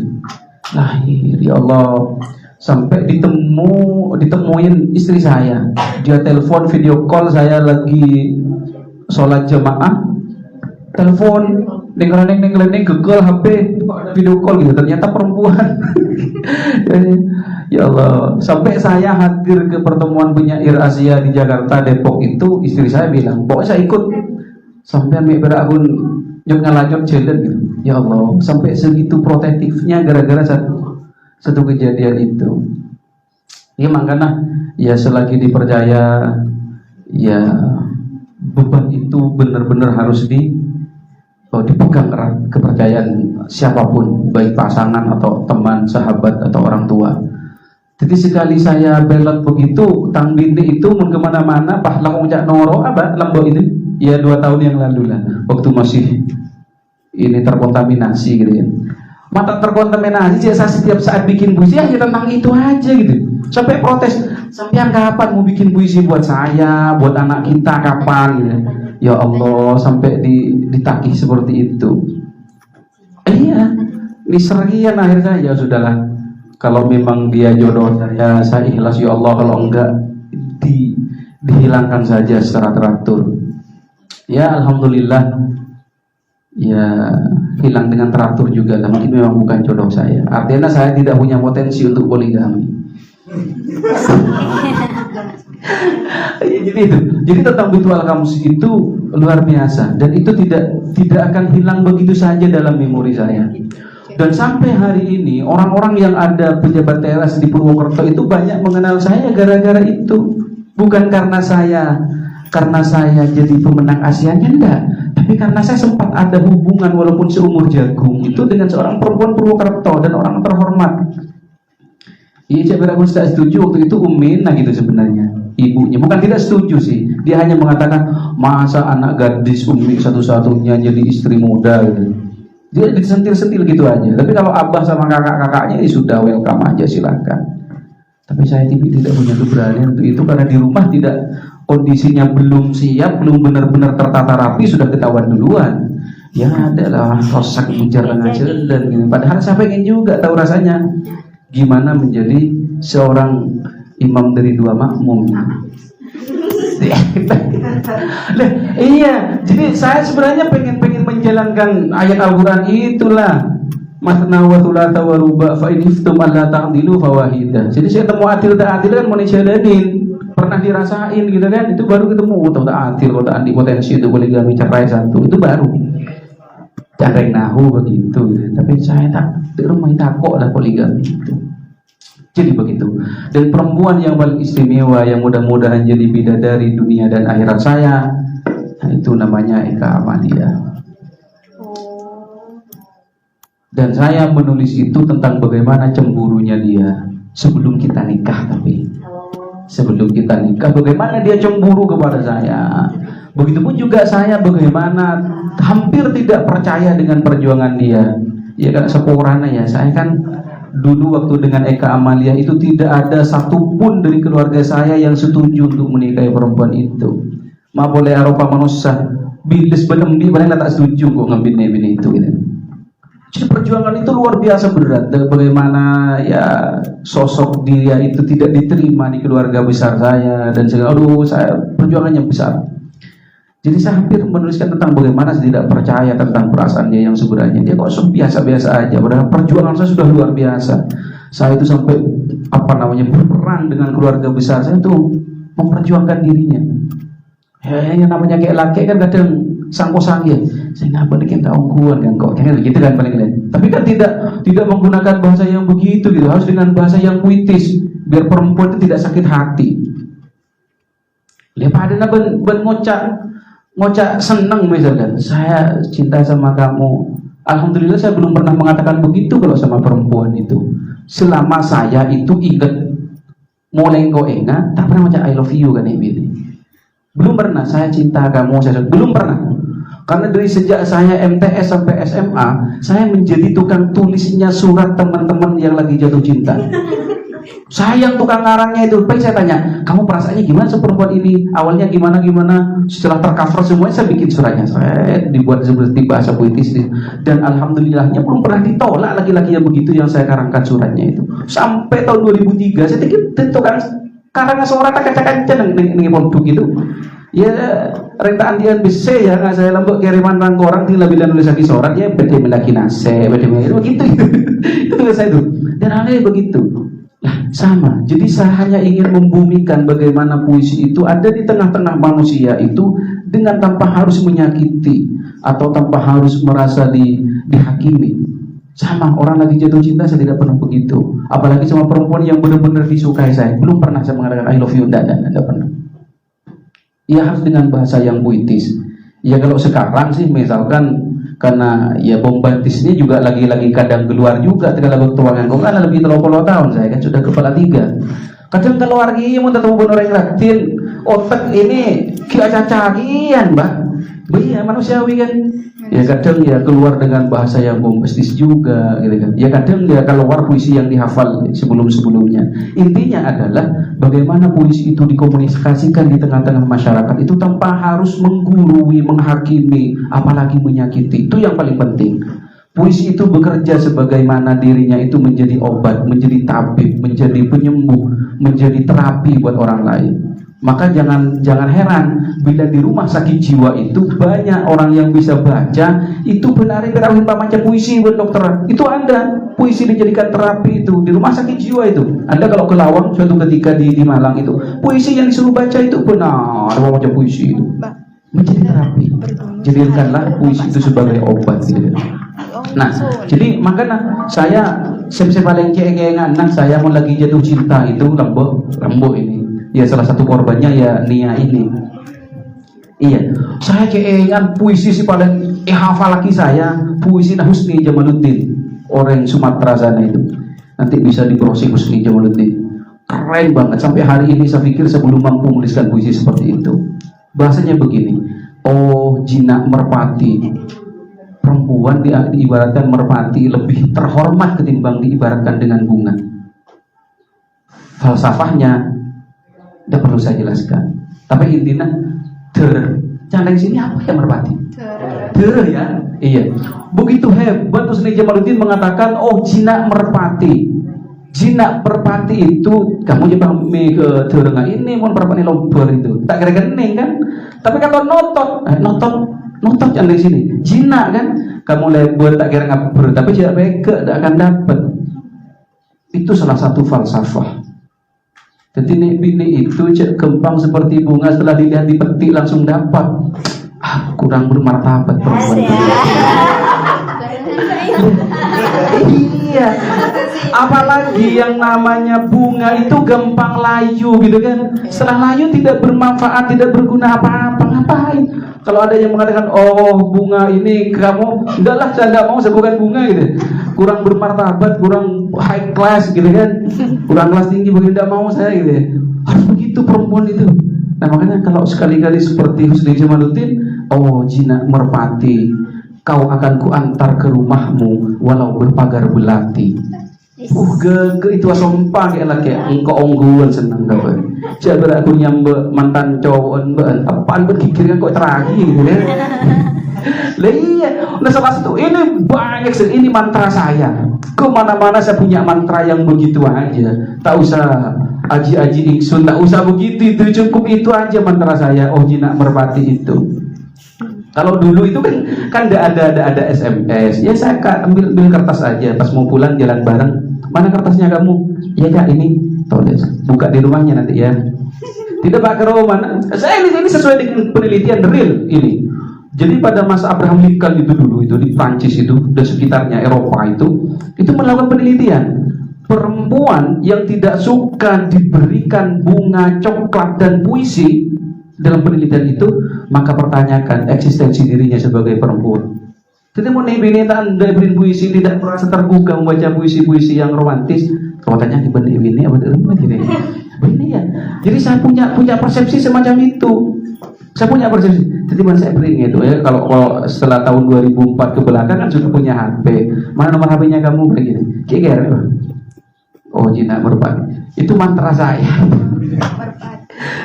Lahir, ya Allah. Sampai ditemuin istri saya. Dia telepon video call saya lagi sholat jamaah. Telepon, neng gegel HP, video call gitu. Ternyata perempuan. Ya Allah. Sampai saya hadir ke pertemuan penyair Asia di Jakarta, Depok itu, istri saya bilang, pokoknya saya ikut. Sampai ambil berakun nyok ngalanyok jalan gitu. Ya Allah, sampai segitu protektifnya gara-gara satu kejadian itu. Ya makanya ya selagi dipercaya, ya beban itu benar-benar harus dipegang erat, kepercayaan siapapun, baik pasangan atau teman, sahabat atau orang tua. Jadi sekali saya belot begitu, tang dini itu mau kemana-mana, pah langsung cak noro apa lembok itu, ya 2 tahun yang lalu lah, waktu masih ini terkontaminasi gitu ya. Mata terkontaminasi, saya setiap saat bikin puisi ya tentang itu aja gitu. Sampai protes, sampean kapan mau bikin puisi buat saya, buat anak kita kapan gitu. Ya Allah, sampai ditagih seperti itu. Iya, diserian akhirnya ya sudahlah. Kalau memang dia jodoh saya ikhlas ya Allah. Kalau enggak, dihilangkan saja secara teratur. Ya Alhamdulillah, ya hilang dengan teratur juga. Tapi memang bukan jodoh saya. Artinya saya tidak punya potensi untuk poligami. Jadi tentang Bintu Al-Kamsi itu luar biasa, dan itu tidak akan hilang begitu saja dalam memori saya. Dan sampai hari ini orang-orang yang ada pejabat teras di Purwokerto itu banyak mengenal saya gara-gara itu. Bukan karena saya jadi pemenang Asianya, enggak, tapi karena saya sempat ada hubungan walaupun seumur jagung itu dengan seorang perempuan Purwokerto dan orang terhormat. Iya, Cik Beragun tidak setuju waktu itu Umina gitu sebenarnya. Ibunya bukan tidak setuju sih, dia hanya mengatakan masa anak gadis Umi satu-satunya jadi istri muda gitu. Dia disentil-sentil gitu aja. Tapi kalau abah sama kakak-kakaknya ya sudah welcome aja, silakan. Tapi saya tidak punya keberanian untuk itu karena di rumah tidak, kondisinya belum siap, belum benar-benar tertata rapi, sudah ketahuan duluan. Ya adalah rosak bujar dan jalan gitu. Padahal saya pengen juga tahu rasanya gimana menjadi seorang imam dari 2 makmum. Iya, jadi saya sebenarnya pengen menjalankan ayat Al-Quran itulah, masna wa thulatha wa ruba fa in khiftum alla ta'dilu fawahidah. Jadi saya temu adil tak adil kan mau dijalanin, pernah dirasain gitu kan, itu baru ketemu tak adil, tak anti potensi itu poligami cerai satu, itu baru cari nahu begitu gitu. Tapi saya tak di rumah takut lah poligami itu. Jadi begitu. Dan perempuan yang paling istimewa yang mudah-mudahan jadi bidadari dunia dan akhirat saya, itu namanya Eka Amalia. Dan saya menulis itu tentang bagaimana cemburunya dia sebelum kita nikah. Tapi sebelum kita nikah bagaimana dia cemburu kepada saya. Begitupun juga saya bagaimana hampir tidak percaya dengan perjuangan dia. Ya kan sepurana ya, saya kan dulu waktu dengan Eka Amalia itu tidak ada satupun dari keluarga saya yang setuju untuk menikahi perempuan itu. Ma boleh Eropa manusia bilis benembi paling tak setuju kok ngambil nebin itu gitu. Jadi perjuangan itu luar biasa berat. Dan bagaimana ya sosok dia itu tidak diterima di keluarga besar saya dan segala, aduh saya perjuangannya besar. Jadi saya hampir menuliskan tentang bagaimana saya tidak percaya tentang perasaan dia yang sebenarnya. Dia kok biasa-biasa aja, padahal perjuangan saya sudah luar biasa. Saya itu sampai berperang dengan keluarga besar saya itu memperjuangkan dirinya. Ya, yang namanya kayak laki kan kadang sangko-sang ya. Saya nggak boleh kita ongkuan kan kok, kayak gitu kan paling lain. Tapi kan tidak menggunakan bahasa yang begitu gitu, harus dengan bahasa yang puitis biar perempuan itu tidak sakit hati. Lihat ada ngocak seneng misalkan, saya cinta sama kamu. Alhamdulillah saya belum pernah mengatakan begitu kalau sama perempuan itu. Selama saya itu ingat mulai kau ingat, tak pernah ngocak I love you kan ini. Belum pernah saya cinta kamu, belum pernah. Karena dari sejak saya MTS sampai SMA, saya menjadi tukang tulisnya surat teman-teman yang lagi jatuh cinta. Saya yang tukang ngarangnya itu. Baik saya tanya, kamu perasaannya gimana seperempuan ini? Awalnya gimana? Setelah tercover semuanya saya bikin suratnya. Saya dibuat seperti bahasa puitis. Dan alhamdulillahnya belum pernah ditolak laki-laki yang begitu yang saya karangkan suratnya itu. Sampai tahun 2003 saya pikir tukang karangan surat kaca-kaca ning pondok gitu. Ya rentaan dia bisa ya nggak saya lembut kiriman orang tinggal bila nulis lagi surat ya beda lagi nase beda begitu itu saya itu dan aneh begitu. Nah, sama. Jadi saya hanya ingin membumikan bagaimana puisi itu ada di tengah-tengah manusia itu dengan tanpa harus menyakiti atau tanpa harus merasa dihakimi. Sama, orang lagi jatuh cinta saya tidak pernah begitu. Apalagi sama perempuan yang benar-benar disukai saya. Belum pernah saya mengatakan I love you, tidak pernah. Ya harus dengan bahasa yang puitis. Ya kalau sekarang sih misalkan karena ya bombastis ini juga lagi-lagi kadang keluar juga tegala ketuangan kok kan lebih 30 tahun saya kan sudah kepala 3. Kadang keluar lagi mau tetap orang latin otak ini kia cacagian mbak. Iya manusiawi kan. Ya kadang ya keluar dengan bahasa yang bombastis juga gitu kan. Ya kadang ya keluar puisi yang dihafal sebelum-sebelumnya. Intinya adalah bagaimana puisi itu dikomunikasikan di tengah-tengah masyarakat itu tanpa harus menggurui, menghakimi, apalagi menyakiti. Itu yang paling penting. Puisi itu bekerja sebagaimana dirinya itu menjadi obat, menjadi tabib, menjadi penyembuh, menjadi terapi buat orang lain. Maka jangan heran bila di rumah sakit jiwa itu banyak orang yang bisa baca itu benar-benar macam puisi buat dokter. Itu ada puisi dijadikan terapi itu di rumah sakit jiwa itu. Anda kalau ke Lawang suatu ketika di Malang itu puisi yang disuruh baca itu benar macam puisi itu menjadi terapi. Jadikanlah puisi itu sebagai obat gitu. Nah, jadi makanya saya paling cengeng anak saya mau lagi jatuh cinta itu Lembo ini. Ya salah satu korbannya ya Nia ini. Iya, saya cengengan puisi si paling hafal lagi saya puisi Husni Jamaluddin, orang Sumatera sana itu. Nanti bisa di-browsing Husni Jamaluddin. Keren banget, sampai hari ini saya pikir saya belum mampu menuliskan puisi seperti itu. Bahasanya begini, oh jinak merpati, perempuan diibaratkan merpati lebih terhormat ketimbang diibaratkan dengan bunga. Falsafahnya tidak perlu saya jelaskan, tapi intinya candang sini apa ya merpati? Ya, iya. Begitu hebat Husni Jamaluddin mengatakan, oh jinak merpati. Jinak merpati itu kamu coba ke terenga ini mau merpati lobor itu tak kira-kira kan, tapi kalau notot yang di sini jinak kan kamu lebur tak kira ngabur tapi tidak beke tak akan dapat. Itu salah satu falsafah. Jadi bini itu cek kembang seperti bunga, setelah dilihat dipetik langsung dapat. Kurang bermartabat perempuan. Iya. Apalagi yang namanya bunga itu gampang layu gitu kan. Setelah layu tidak bermanfaat, tidak berguna apa-apa. Ngapain? Kalau ada yang mengatakan, oh bunga ini kamu, enggaklah saya enggak mau, saya bukan bunga gitu. Kurang bermartabat, kurang high class gitu kan. Kurang kelas tinggi, bagaimana tidak mau saya gitu. Harus begitu perempuan itu. Nah makanya kalau sekali-kali seperti Husni Jamaluddin, oh jinak merpati, kau akan kuantar ke rumahmu walau berpagar belati. Itu asompang ya lah kayak engkau ongguan senang kawan. Coba aku nyambe mantan cowok apaan berpikir kan kok teragi gitu kan. Lah iya, nah salah satu ini banyak ini mantra saya. Kemana-mana saya punya mantra yang begitu aja. Tak usah aji-aji ingsun, tak usah begitu itu cukup itu aja mantra saya. Oh jinak merpati itu. Kalau dulu itu kan ada SMS. Ya saya ambil kertas aja. Pas mau pulang jalan bareng. Mana kertasnya kamu? Ya kak ini. Tulis. Buka di rumahnya nanti ya. Tidak pak ke rumah. Saya ini sesuai dengan penelitian real ini. Jadi pada masa Abraham Lincoln itu dulu itu di Prancis itu dan sekitarnya Eropa itu melakukan penelitian. Perempuan yang tidak suka diberikan bunga, coklat dan puisi dalam penelitian itu, maka pertanyakan eksistensi dirinya sebagai perempuan. Jadi mau nebini tak beriin puisi, tidak merasa terbuka membaca puisi-puisi yang romantis. Katanya dibanding ini apa gini? Ini ya. Jadi saya punya persepsi semacam itu. Saya punya persepsi. Jadi saya beri itu ya. Kalau setelah tahun 2004 ke belakang kan sudah punya HP. Mana nomor HP-nya kamu begini? Kira. Oh jinak merpati. Itu mantra saya.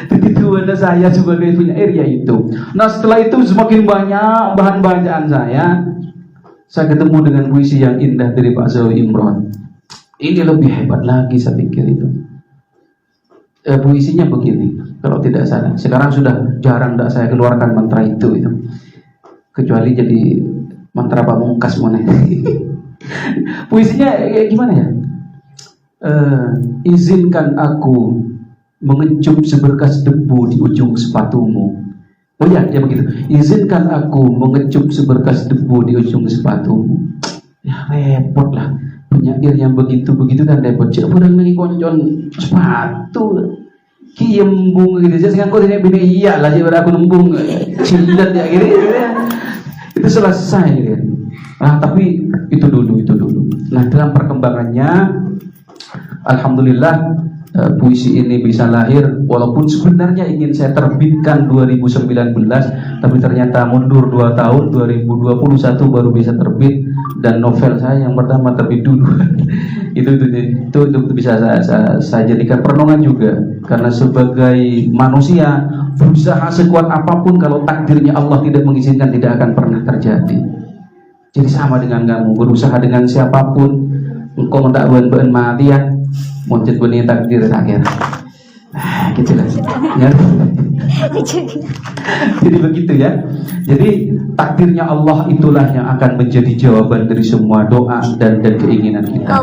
Jadi tujuan saya sebagai punya area itu. Nah setelah itu semakin banyak bahan bacaan saya ketemu dengan puisi yang indah dari Pak Zawi Imron. Ini lebih hebat lagi saya pikir itu. Puisinya begini, kalau tidak salah. Sekarang sudah jarang tidak saya keluarkan mantra itu. Kecuali jadi mantra pamungkas mana. Puisinya gimana ya? Izinkan aku mengecup seberkas debu di ujung sepatumu. Oh ya, dia begitu. Izinkan aku mengecup seberkas debu di ujung sepatumu. Ya repot lah. Penyair yang begitu-begitu kan repot. Cek pun lagi koncon sepatu. Ki embung gitu. Saya kau tidak bini iya lah. Jadi aku nembung cilat ya gitu. Itu selesai gitu. Nah tapi itu dulu. Nah dalam perkembangannya, alhamdulillah. Puisi ini bisa lahir walaupun sebenarnya ingin saya terbitkan 2019 tapi ternyata mundur 2 tahun 2021 baru bisa terbit dan novel saya yang pertama terbit dulu. itu bisa saya jadikan perenungan juga karena sebagai manusia berusaha sekuat apapun kalau takdirnya Allah tidak mengizinkan tidak akan pernah terjadi. Jadi sama dengan kamu berusaha dengan siapapun engkau tak ben mati ya muncul bunyi takdir akhir. Gitulah ya. Jadi begitu ya. Jadi takdirnya Allah itulah yang akan menjadi jawaban dari semua doa dan keinginan kita.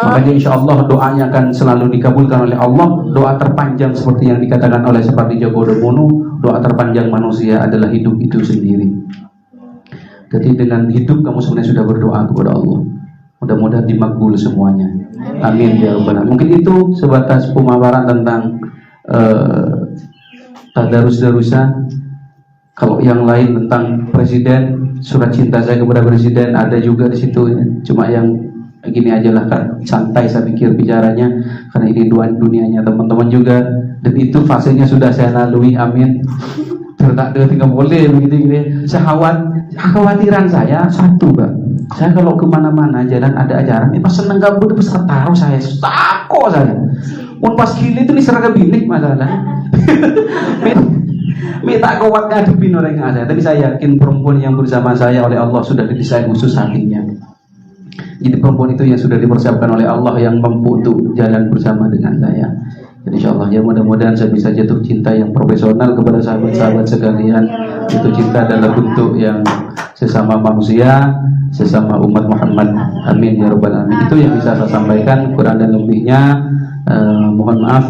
Makanya insya Allah doanya akan selalu dikabulkan oleh Allah. Doa terpanjang seperti yang dikatakan oleh Separdi Djogo Damono, doa terpanjang manusia adalah hidup itu sendiri. Jadi dengan hidup kamu sebenarnya sudah berdoa kepada Allah. Mudah-mudahan dimakbul semuanya. Amin ya rabbal alamin. Mungkin itu sebatas pemaparan tentang tadarus-darusan. Kalau yang lain tentang presiden, surat cinta saya kepada presiden ada juga di situ. Cuma yang gini aja lah kan, santai saya pikir bicaranya, karena ini dunianya teman-teman juga, dan itu fasenya sudah saya lalui. Amin. Tak tinggal boleh begitu. Kekhawatiran saya satu, Mbak. Saya kalau kemana-mana jalan ada ajaran, pas seneng gabut itu besar taruh saya, tako saya. Pun pas gini itu nih seragam bilik masalah. Minta kuat ngadepin orang yang ada. Tapi saya yakin perempuan yang bersama saya oleh Allah sudah didesain khusus hatinya. Jadi perempuan itu yang sudah dipersiapkan oleh Allah yang mampu untuk jalan bersama dengan saya. Jadi insya Allah ya mudah-mudahan saya bisa jatuh cinta yang profesional kepada sahabat-sahabat sekalian. Itu cinta adalah bentuk yang sesama manusia, sesama umat Muhammad. Amin ya rabbal alamin. Itu yang bisa saya sampaikan. Kurang dan lebihnya mohon maaf.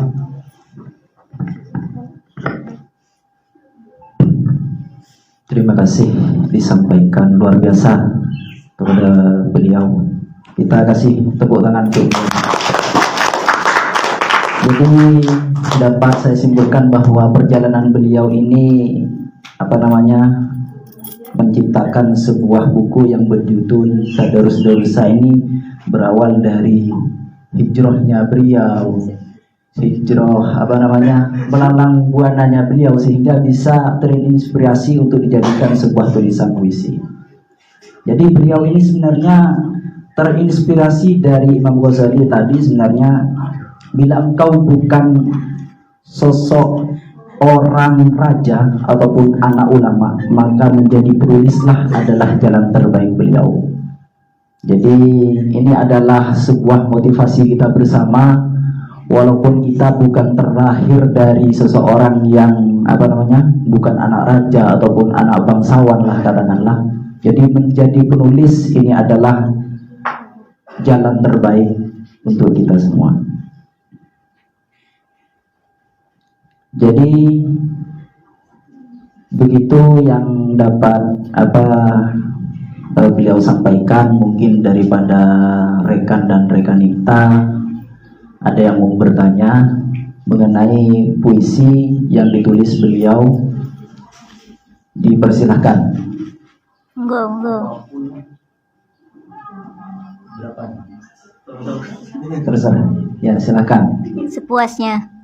Terima kasih disampaikan luar biasa kepada beliau. Kita kasih tepuk tangan untuk beliau. Jadi dapat saya simpulkan bahwa perjalanan beliau ini menciptakan sebuah buku yang berjudul Tadarus Darussa ini berawal dari hijrahnya beliau, melalang buananya beliau sehingga bisa terinspirasi untuk dijadikan sebuah tulisan puisi. Jadi beliau ini sebenarnya terinspirasi dari Imam Ghazali tadi. Sebenarnya bila engkau bukan sosok orang raja ataupun anak ulama, maka menjadi penulislah adalah jalan terbaik beliau. Jadi ini adalah sebuah motivasi kita bersama. Walaupun kita bukan terlahir dari seseorang yang bukan anak raja ataupun anak bangsawan lah katakanlah. Jadi menjadi penulis ini adalah jalan terbaik untuk kita semua. Jadi begitu yang dapat beliau sampaikan. Mungkin daripada rekan dan rekanita ada yang mau bertanya mengenai puisi yang ditulis beliau, dipersilahkan. Enggak. Terserah. Ya, silakan. Sepuasnya.